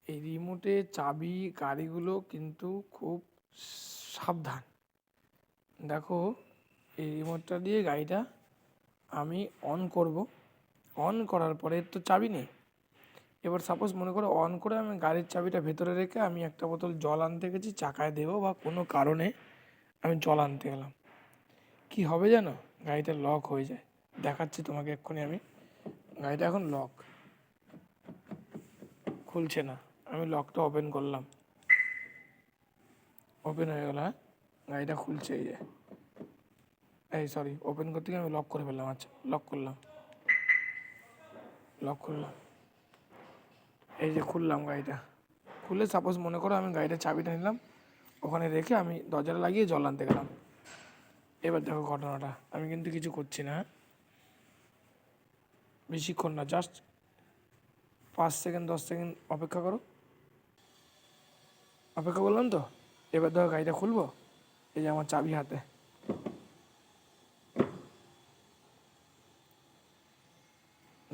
এই রিমোটে চাবি গাড়িগুলো কিন্তু খুব সাবধান। দেখো, এই রিমোটটা দিয়ে গাড়িটা আমি অন করব। অন করার পরে তো চাবি নেই। এবার সাপোজ মনে করো অন করে আমি গাড়ির চাবিটা ভেতরে রেখে আমি একটা বোতল জল আনতে গেছি, চাকায় দেবো বা কোনো কারণে আমি জল আনতে গেলাম, কি হবে জানো? গাড়িটা লক হয়ে যায়। দেখাচ্ছি তোমাকে এক্ষুনি আমি। গাড়িটা এখন লক, খুলছে না। আমি লকটা ওপেন করলাম, ওপেন হয়ে গেল। হ্যাঁ, গাড়িটা খুলছে। এই সরি, ওপেন করতে গিয়ে আমি লক করে ফেললাম। আচ্ছা, লক করলাম, লক করলাম, এই যে খুললাম গাড়িটা। খুলে সাপোজ মনে করো আমি গাড়িটার চাবিটা নিলাম, ওখানে রেখে আমি দরজাটা লাগিয়ে জল আনতে গেলাম। এবার দেখো ঘটনাটা, আমি কিন্তু কিছু করছি না। বেশিক্ষণ না, জাস্ট 5 সেকেন্ড 10 সেকেন্ড অপেক্ষা করো। অপেক্ষা করলাম তো। এবার দেখো গাড়িটা খুলবো, এই যে আমার চাবি হাতে।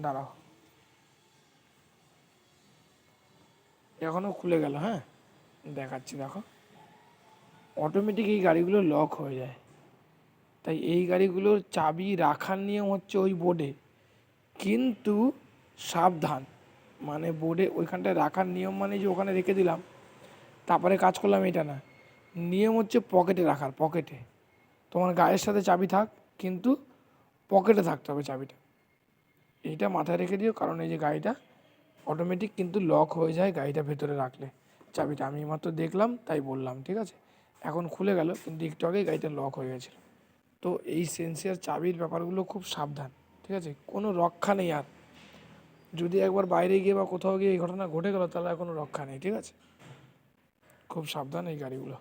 দাঁড়াও, এখনও খুলে গেল। হ্যাঁ, দেখাচ্ছি, দেখো অটোমেটিক এই গাড়িগুলো লক হয়ে যায়। তাই এই গাড়িগুলোর চাবি রাখার নিয়ম হচ্ছে ওই বোর্ডে, কিন্তু সাবধান। মানে বোর্ডে ওইখানটায় রাখার নিয়ম মানে যে ওখানে রেখে দিলাম তারপরে কাজ করলাম, এটা না। নিয়ম হচ্ছে পকেটে রাখার। পকেটে তোমার গায়ের সাথে চাবি থাক, কিন্তু পকেটে থাকতে হবে চাবিটা। এইটা মাথায় রেখে দিও, কারণ এই যে গাড়িটা অটোমেটিক কিন্তু লক হয়ে যায় গাড়িটা ভেতরে রাখলে। চাবিটা আমি মাত্র দেখলাম তাই বললাম, ঠিক আছে? এখন খুলে গেল, কিন্তু একটু আগেই গাড়িটা লক হয়ে গেছিলো। তো এই সেন্সিয়ার চাবির ব্যাপারগুলো খুব সাবধান, ঠিক আছে? কোনো রক্ষা নেই আর। যদি একবার বাইরে গিয়ে বা কোথাও গিয়ে এই ঘটনা ঘটে গেল তাহলে আর কোনো রক্ষা নেই, ঠিক আছে? খুব সাবধান এই গাড়িগুলো।